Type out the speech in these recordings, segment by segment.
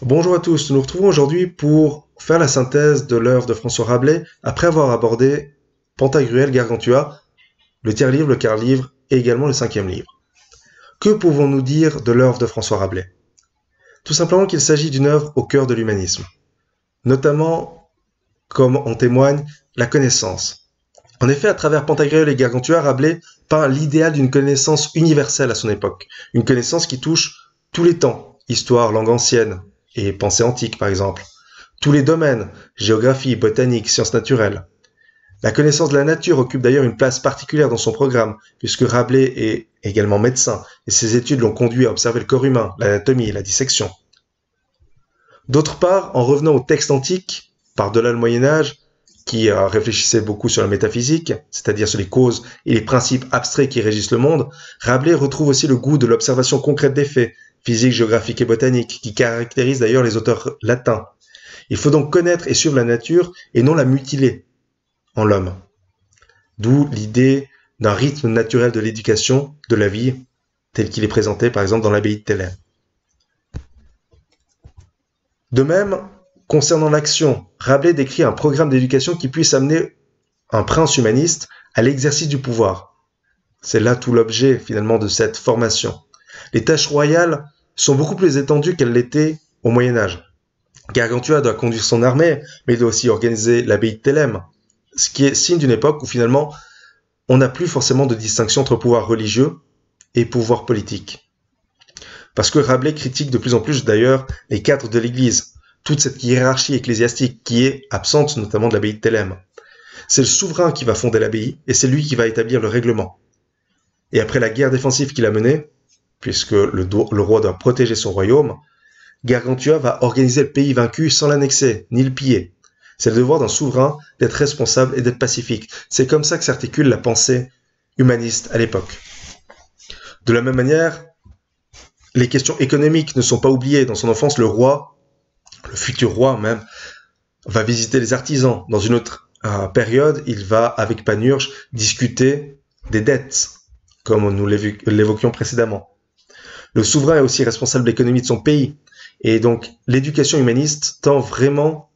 Bonjour à tous, nous nous retrouvons aujourd'hui pour faire la synthèse de l'œuvre de François Rabelais après avoir abordé Pantagruel, Gargantua, le tiers-livre, le quart-livre et également le cinquième livre. Que pouvons-nous dire de l'œuvre de François Rabelais? Tout simplement qu'il s'agit d'une œuvre au cœur de l'humanisme, notamment comme en témoigne la connaissance. En effet, à travers Pantagruel et Gargantua, Rabelais peint l'idéal d'une connaissance universelle à son époque, une connaissance qui touche tous les temps, histoire, langue ancienne et pensée antique par exemple, tous les domaines, géographie, botanique, sciences naturelles. La connaissance de la nature occupe d'ailleurs une place particulière dans son programme, puisque Rabelais est également médecin, et ses études l'ont conduit à observer le corps humain, l'anatomie, la dissection. D'autre part, en revenant au texte antique, par-delà le Moyen-Âge, qui réfléchissait beaucoup sur la métaphysique, c'est-à-dire sur les causes et les principes abstraits qui régissent le monde, Rabelais retrouve aussi le goût de l'observation concrète des faits, physique, géographique et botanique, qui caractérise d'ailleurs les auteurs latins. Il faut donc connaître et suivre la nature et non la mutiler en l'homme. D'où l'idée d'un rythme naturel de l'éducation, de la vie, tel qu'il est présenté par exemple dans l'abbaye de Thélème. De même, concernant l'action, Rabelais décrit un programme d'éducation qui puisse amener un prince humaniste à l'exercice du pouvoir. C'est là tout l'objet finalement de cette formation. Les tâches royales sont beaucoup plus étendues qu'elles l'étaient au Moyen-Âge. Gargantua doit conduire son armée, mais il doit aussi organiser l'abbaye de Thélème, ce qui est signe d'une époque où finalement on n'a plus forcément de distinction entre pouvoir religieux et pouvoir politique. Parce que Rabelais critique de plus en plus d'ailleurs les cadres de l'Église, toute cette hiérarchie ecclésiastique qui est absente notamment de l'abbaye de Thélème. C'est le souverain qui va fonder l'abbaye et c'est lui qui va établir le règlement. Et après la guerre défensive qu'il a menée, puisque le roi doit protéger son royaume, Gargantua va organiser le pays vaincu sans l'annexer, ni le piller. C'est le devoir d'un souverain d'être responsable et d'être pacifique. C'est comme ça que s'articule la pensée humaniste à l'époque. De la même manière, les questions économiques ne sont pas oubliées. Dans son enfance, le roi, le futur roi même, va visiter les artisans. Dans une autre période, il va, avec Panurge, discuter des dettes, comme nous l'évoquions précédemment. Le souverain est aussi responsable de l'économie de son pays. Et donc, l'éducation humaniste tend vraiment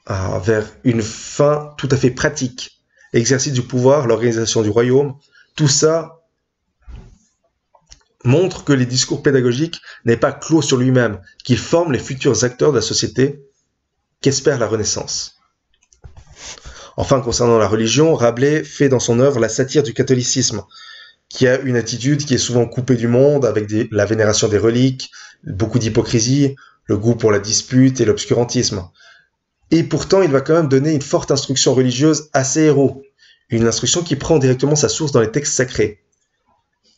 vers une fin tout à fait pratique. L'exercice du pouvoir, l'organisation du royaume, tout ça montre que les discours pédagogiques n'est pas clos sur lui-même, qu'il forme les futurs acteurs de la société qu'espère la Renaissance. Enfin, concernant la religion, Rabelais fait dans son œuvre la satire du catholicisme, qui a une attitude qui est souvent coupée du monde, avec la vénération des reliques, beaucoup d'hypocrisie, le goût pour la dispute et l'obscurantisme. Et pourtant, il va quand même donner une forte instruction religieuse à ses héros, une instruction qui prend directement sa source dans les textes sacrés.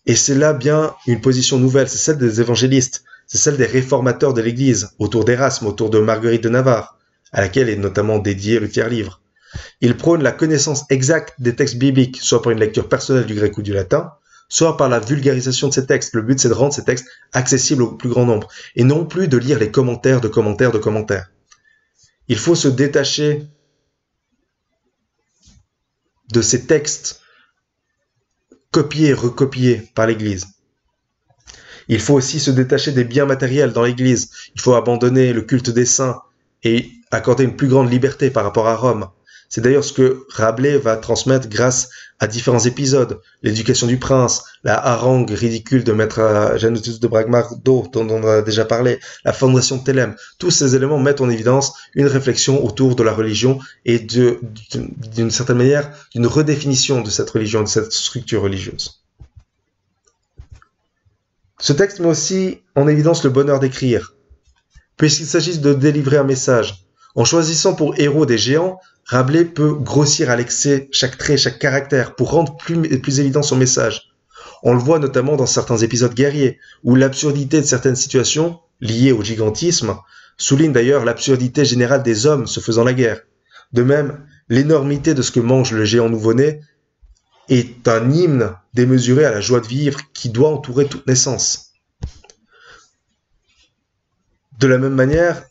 Et c'est là bien une position nouvelle, c'est celle des évangélistes, c'est celle des réformateurs de l'Église, autour d'Érasme, autour de Marguerite de Navarre, à laquelle est notamment dédié le tiers-livre. Il prône la connaissance exacte des textes bibliques, soit par une lecture personnelle du grec ou du latin, soit par la vulgarisation de ces textes. Le but, c'est de rendre ces textes accessibles au plus grand nombre, et non plus de lire les commentaires de commentaires de commentaires. Il faut se détacher de ces textes copiés et recopiés par l'Église. Il faut aussi se détacher des biens matériels dans l'Église. Il faut abandonner le culte des saints et accorder une plus grande liberté par rapport à Rome. C'est d'ailleurs ce que Rabelais va transmettre grâce à différents épisodes. L'éducation du prince, la harangue ridicule de maître Janotus de Bragmardo, dont on a déjà parlé, la fondation de Thélème. Tous ces éléments mettent en évidence une réflexion autour de la religion et d'une certaine manière, d'une redéfinition de cette religion, de cette structure religieuse. Ce texte met aussi en évidence le bonheur d'écrire, puisqu'il s'agit de délivrer un message. En choisissant pour héros des géants, Rabelais peut grossir à l'excès chaque trait, chaque caractère, pour rendre plus évident son message. On le voit notamment dans certains épisodes guerriers, où l'absurdité de certaines situations, liées au gigantisme, souligne d'ailleurs l'absurdité générale des hommes se faisant la guerre. De même, l'énormité de ce que mange le géant nouveau-né est un hymne démesuré à la joie de vivre qui doit entourer toute naissance. De la même manière,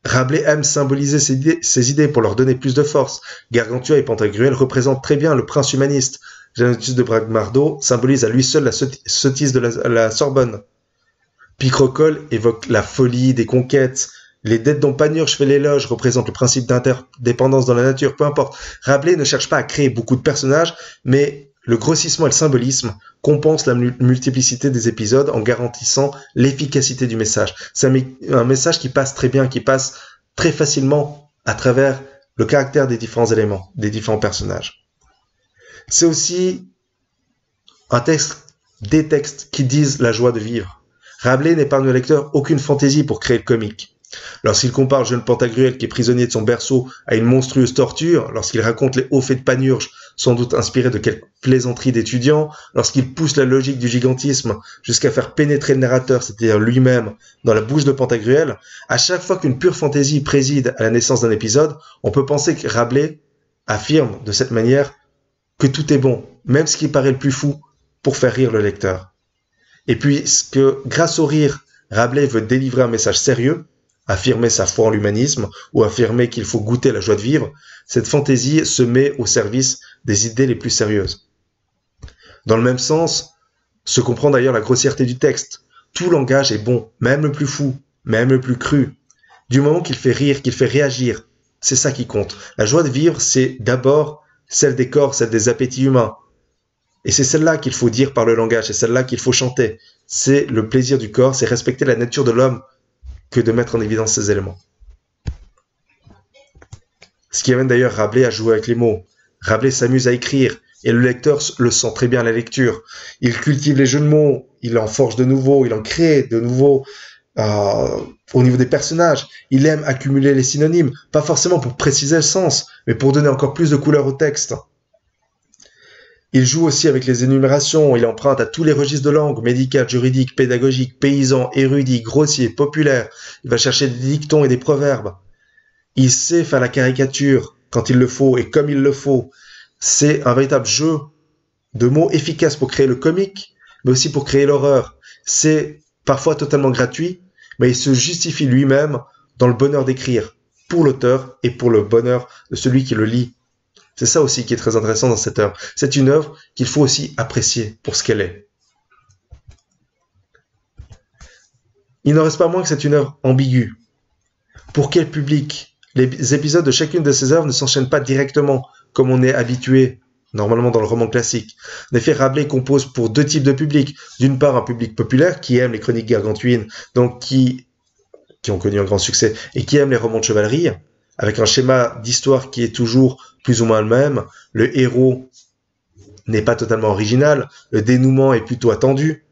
Rabelais aime symboliser ses idées pour leur donner plus de force. Gargantua et Pantagruel représentent très bien le prince humaniste. Janotus de Bragmardo symbolise à lui seul la sottise de la Sorbonne. Picrochole évoque la folie des conquêtes. Les dettes dont Panurge fait l'éloge représentent le principe d'interdépendance dans la nature, peu importe. Rabelais ne cherche pas à créer beaucoup de personnages, mais le grossissement et le symbolisme compensent la multiplicité des épisodes en garantissant l'efficacité du message. C'est un message qui passe très bien, qui passe très facilement à travers le caractère des différents éléments, des différents personnages. C'est aussi des textes qui disent la joie de vivre. Rabelais n'épargne au lecteur aucune fantaisie pour créer le comique. Lorsqu'il compare le jeune Pantagruel qui est prisonnier de son berceau à une monstrueuse torture, lorsqu'il raconte les hauts faits de Panurge, sans doute inspirés de quelques plaisanteries d'étudiants, lorsqu'il pousse la logique du gigantisme jusqu'à faire pénétrer le narrateur, c'est-à-dire lui-même, dans la bouche de Pantagruel, à chaque fois qu'une pure fantaisie préside à la naissance d'un épisode, on peut penser que Rabelais affirme de cette manière que tout est bon, même ce qui paraît le plus fou, pour faire rire le lecteur. Et puisque, grâce au rire, Rabelais veut délivrer un message sérieux, affirmer sa foi en l'humanisme ou affirmer qu'il faut goûter la joie de vivre, cette fantaisie se met au service des idées les plus sérieuses. Dans le même sens, se comprend d'ailleurs la grossièreté du texte. Tout langage est bon, même le plus fou, même le plus cru. Du moment qu'il fait rire, qu'il fait réagir, c'est ça qui compte. La joie de vivre, c'est d'abord celle des corps, celle des appétits humains. Et c'est celle-là qu'il faut dire par le langage, c'est celle-là qu'il faut chanter. C'est le plaisir du corps, c'est respecter la nature de l'homme que de mettre en évidence ces éléments. Ce qui amène d'ailleurs Rabelais à jouer avec les mots. Rabelais s'amuse à écrire, et le lecteur le sent très bien à la lecture. Il cultive les jeux de mots, il en forge de nouveaux, il en crée de nouveaux au niveau des personnages. Il aime accumuler les synonymes, pas forcément pour préciser le sens, mais pour donner encore plus de couleur au texte. Il joue aussi avec les énumérations, il emprunte à tous les registres de langue, médical, juridique, pédagogique, paysan, érudit, grossier, populaire. Il va chercher des dictons et des proverbes. Il sait faire la caricature quand il le faut et comme il le faut. C'est un véritable jeu de mots efficace pour créer le comique, mais aussi pour créer l'horreur. C'est parfois totalement gratuit, mais il se justifie lui-même dans le bonheur d'écrire, pour l'auteur et pour le bonheur de celui qui le lit. C'est ça aussi qui est très intéressant dans cette œuvre. C'est une œuvre qu'il faut aussi apprécier pour ce qu'elle est. Il n'en reste pas moins que c'est une œuvre ambiguë. Pour quel public? Les épisodes de chacune de ces œuvres ne s'enchaînent pas directement, comme on est habitué normalement dans le roman classique. En effet, Rabelais compose pour deux types de publics. D'une part, un public populaire qui aime les chroniques gargantuines, donc qui ont connu un grand succès, et qui aime les romans de chevalerie, avec un schéma d'histoire qui est toujours plus ou moins le même. Le héros n'est pas totalement original, le dénouement est plutôt attendu,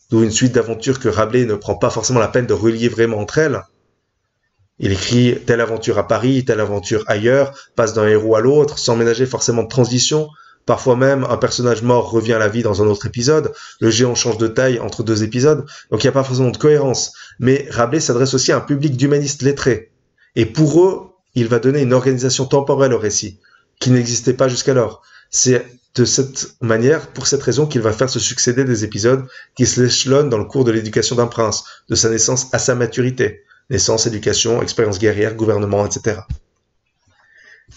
d'où une suite d'aventures que Rabelais ne prend pas forcément la peine de relier vraiment entre elles. Il écrit telle aventure à Paris, telle aventure ailleurs, passe d'un héros à l'autre, sans ménager forcément de transition. Parfois même, un personnage mort revient à la vie dans un autre épisode, le géant change de taille entre deux épisodes, donc il n'y a pas forcément de cohérence. Mais Rabelais s'adresse aussi à un public d'humanistes lettrés. Et pour eux, il va donner une organisation temporelle au récit, qui n'existait pas jusqu'alors. C'est de cette manière, pour cette raison, qu'il va faire se succéder des épisodes qui s'échelonnent dans le cours de l'éducation d'un prince, de sa naissance à sa maturité. Naissance, éducation, expérience guerrière, gouvernement, etc.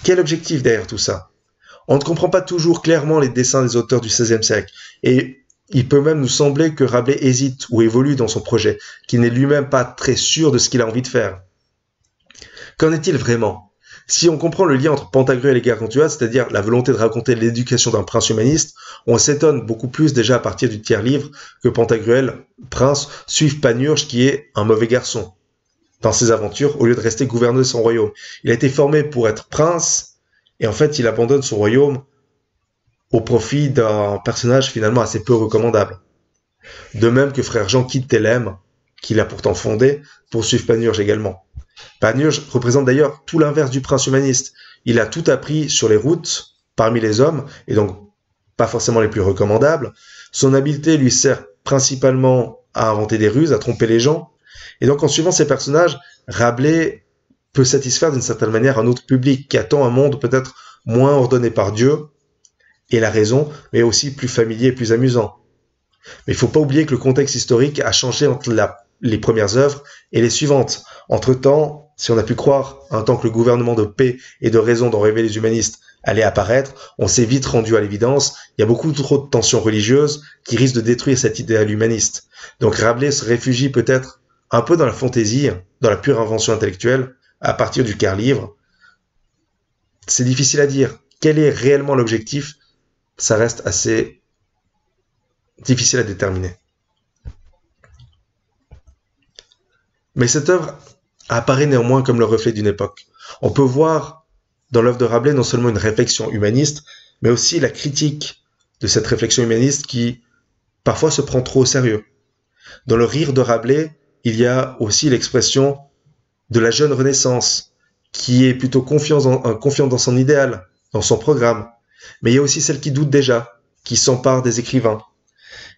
Quel objectif derrière tout ça? On ne comprend pas toujours clairement les dessins des auteurs du XVIe siècle, et il peut même nous sembler que Rabelais hésite ou évolue dans son projet, qu'il n'est lui-même pas très sûr de ce qu'il a envie de faire. Qu'en est-il vraiment? Si on comprend le lien entre Pantagruel et Gargantua, c'est-à-dire la volonté de raconter l'éducation d'un prince humaniste, on s'étonne beaucoup plus déjà à partir du tiers livre que Pantagruel, prince, suive Panurge qui est un mauvais garçon dans ses aventures, au lieu de rester gouverneur de son royaume. Il a été formé pour être prince, et en fait, il abandonne son royaume au profit d'un personnage finalement assez peu recommandable. De même que frère Jean quitte Thélème, qu'il a pourtant fondé, pour suivre Panurge également. Panurge représente d'ailleurs tout l'inverse du prince humaniste. Il a tout appris sur les routes, parmi les hommes, et donc pas forcément les plus recommandables. Son habileté lui sert principalement à inventer des ruses, à tromper les gens. Et donc, en suivant ces personnages, Rabelais peut satisfaire d'une certaine manière un autre public qui attend un monde peut-être moins ordonné par Dieu et la raison, mais aussi plus familier et plus amusant. Mais il ne faut pas oublier que le contexte historique a changé entre les premières œuvres et les suivantes. Entre-temps, si on a pu croire un temps que le gouvernement de paix et de raison dont rêvaient les humanistes allait apparaître, on s'est vite rendu à l'évidence, il y a beaucoup trop de tensions religieuses qui risquent de détruire cet idéal humaniste. Donc Rabelais se réfugie peut-être un peu dans la fantaisie, dans la pure invention intellectuelle, à partir du quart-livre. C'est difficile à dire. Quel est réellement l'objectif? Ça reste assez difficile à déterminer. Mais cette œuvre apparaît néanmoins comme le reflet d'une époque. On peut voir dans l'œuvre de Rabelais non seulement une réflexion humaniste, mais aussi la critique de cette réflexion humaniste qui parfois se prend trop au sérieux. Dans le rire de Rabelais, il y a aussi l'expression de la jeune Renaissance, qui est plutôt confiante dans son idéal, dans son programme. Mais il y a aussi celle qui doute déjà, qui s'empare des écrivains.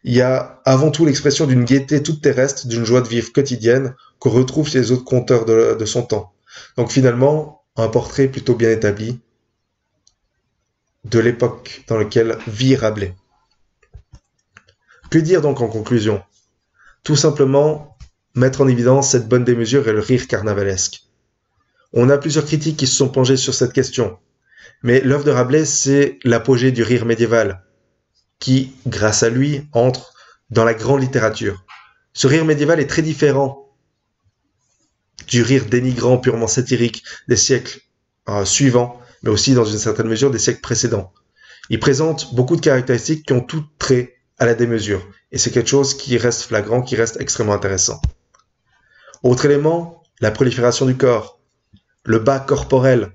Il y a avant tout l'expression d'une gaieté toute terrestre, d'une joie de vivre quotidienne qu'on retrouve chez les autres conteurs de son temps. Donc finalement, un portrait plutôt bien établi de l'époque dans laquelle vit Rabelais. Que dire donc en conclusion? Tout simplement mettre en évidence cette bonne démesure et le rire carnavalesque. On a plusieurs critiques qui se sont penchées sur cette question, mais l'œuvre de Rabelais, c'est l'apogée du rire médiéval, qui, grâce à lui, entre dans la grande littérature. Ce rire médiéval est très différent du rire dénigrant purement satirique des siècles suivants, mais aussi dans une certaine mesure des siècles précédents. Il présente beaucoup de caractéristiques qui ont tout trait à la démesure, et c'est quelque chose qui reste flagrant, qui reste extrêmement intéressant. Autre élément, la prolifération du corps, le bas corporel,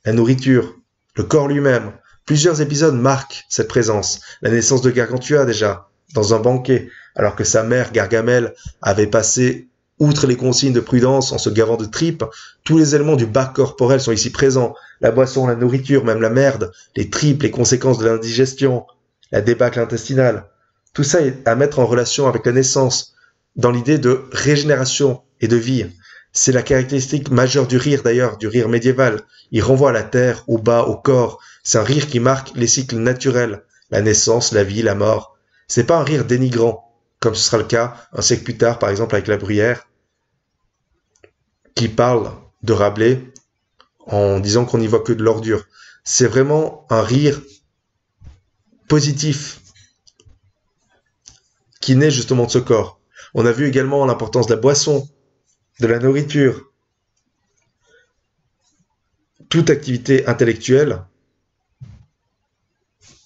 la nourriture, le corps lui-même. Plusieurs épisodes marquent cette présence. La naissance de Gargantua déjà, dans un banquet, alors que sa mère Gargamelle avait passé outre les consignes de prudence en se gavant de tripes. Tous les éléments du bas corporel sont ici présents. La boisson, la nourriture, même la merde, les tripes, les conséquences de l'indigestion, la débâcle intestinale. Tout ça est à mettre en relation avec la naissance, dans l'idée de régénération et de vie. C'est la caractéristique majeure du rire d'ailleurs, du rire médiéval. Il renvoie à la terre, au bas, au corps. C'est un rire qui marque les cycles naturels, la naissance, la vie, la mort. C'est pas un rire dénigrant, comme ce sera le cas un siècle plus tard, par exemple avec La Bruyère, qui parle de Rabelais en disant qu'on n'y voit que de l'ordure. C'est vraiment un rire positif qui naît justement de ce corps. On a vu également l'importance de la boisson, de la nourriture. Toute activité intellectuelle,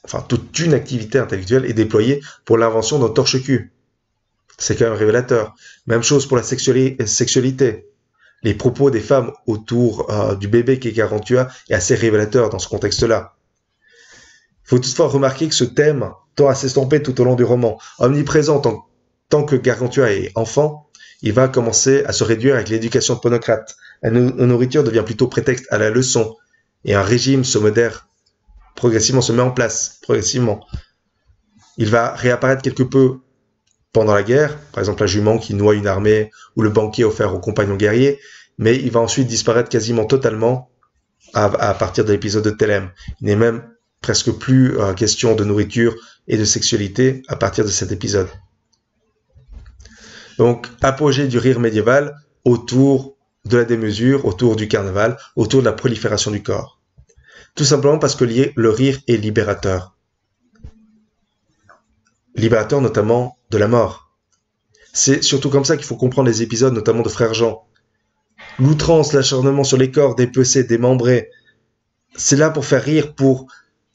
enfin toute une activité intellectuelle est déployée pour l'invention d'un torche-cul. C'est quand même révélateur. Même chose pour la sexualité. Les propos des femmes autour du bébé qui est Gargantua est assez révélateur dans ce contexte-là. Il faut toutefois remarquer que ce thème tend à s'estomper tout au long du roman. Omniprésent tant que Gargantua est enfant, il va commencer à se réduire avec l'éducation de Ponocrate. La nourriture devient plutôt prétexte à la leçon, et un régime se modère progressivement, se met en place progressivement. Il va réapparaître quelque peu pendant la guerre, par exemple la jument qui noie une armée, ou le banquet offert aux compagnons guerriers, mais il va ensuite disparaître quasiment totalement à partir de l'épisode de Thélème. Il n'est même presque plus question de nourriture et de sexualité à partir de cet épisode. Donc, apogée du rire médiéval autour de la démesure, autour du carnaval, autour de la prolifération du corps. Tout simplement parce que le rire est libérateur. Libérateur notamment de la mort. C'est surtout comme ça qu'il faut comprendre les épisodes, notamment de Frère Jean. L'outrance, l'acharnement sur les corps dépecés, démembrés, c'est là pour faire rire, pour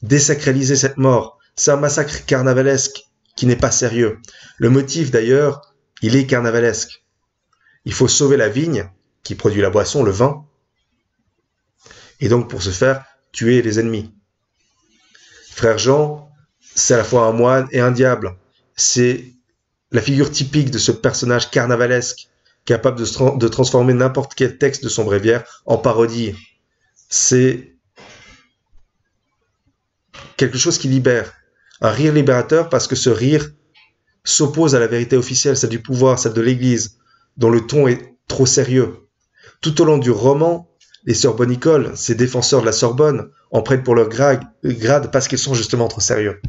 désacraliser cette mort. C'est un massacre carnavalesque qui n'est pas sérieux. Le motif d'ailleurs, il est carnavalesque. Il faut sauver la vigne qui produit la boisson, le vin, et donc pour ce faire, tuer les ennemis. Frère Jean, c'est à la fois un moine et un diable. C'est la figure typique de ce personnage carnavalesque, capable de transformer n'importe quel texte de son bréviaire en parodie. C'est quelque chose qui libère. Un rire libérateur parce que ce rire s'oppose à la vérité officielle, celle du pouvoir, celle de l'Église, dont le ton est trop sérieux. Tout au long du roman, les sœurs Bonicoles, ces défenseurs de la Sorbonne, en prennent pour leur grade parce qu'ils sont justement trop sérieux.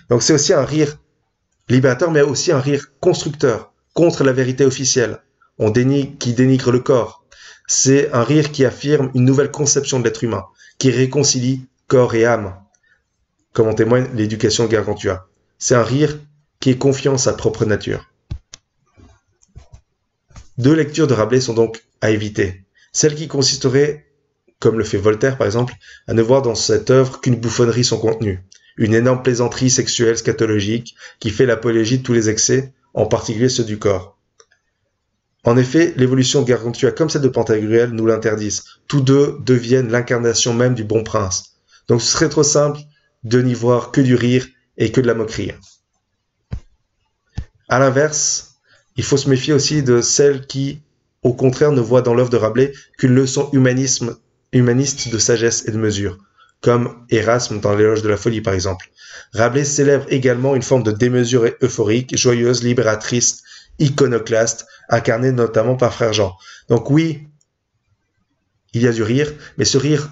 Donc c'est aussi un rire libérateur, mais aussi un rire constructeur, contre la vérité officielle, qui dénigre le corps. C'est un rire qui affirme une nouvelle conception de l'être humain, qui réconcilie corps et âme, comme en témoigne l'éducation de Gargantua. C'est un rire qui est confiant en sa propre nature. Deux lectures de Rabelais sont donc à éviter. Celle qui consisterait, comme le fait Voltaire par exemple, à ne voir dans cette œuvre qu'une bouffonnerie sans contenu, une énorme plaisanterie sexuelle scatologique qui fait l'apologie de tous les excès, en particulier ceux du corps. En effet, l'évolution de Gargantua comme celle de Pantagruel nous l'interdisent. Tous deux deviennent l'incarnation même du bon prince. Donc ce serait trop simple de n'y voir que du rire et que de la moquerie. À l'inverse, il faut se méfier aussi de celles qui, au contraire, ne voient dans l'œuvre de Rabelais qu'une leçon humaniste de sagesse et de mesure, comme Erasme dans l'éloge de la folie par exemple. Rabelais célèbre également une forme de démesure euphorique, joyeuse, libératrice, iconoclaste, incarnée notamment par Frère Jean. Donc oui, il y a du rire, mais ce rire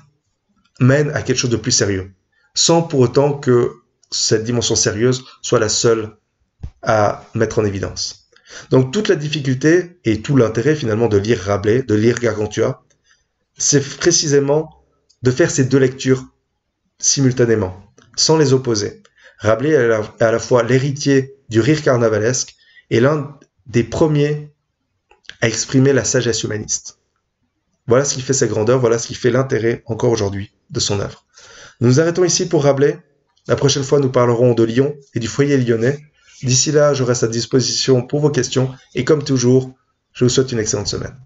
mène à quelque chose de plus sérieux, sans pour autant que cette dimension sérieuse soit la seule à mettre en évidence. Donc toute la difficulté et tout l'intérêt finalement de lire Rabelais, de lire Gargantua, c'est précisément de faire ces deux lectures simultanément, sans les opposer. Rabelais est à la fois l'héritier du rire carnavalesque et l'un des premiers à exprimer la sagesse humaniste. Voilà ce qui fait sa grandeur, voilà ce qui fait l'intérêt encore aujourd'hui de son œuvre. Nous nous arrêtons ici pour Rabelais. La prochaine fois, nous parlerons de Lyon et du foyer lyonnais. D'ici là, je reste à disposition pour vos questions et comme toujours, je vous souhaite une excellente semaine.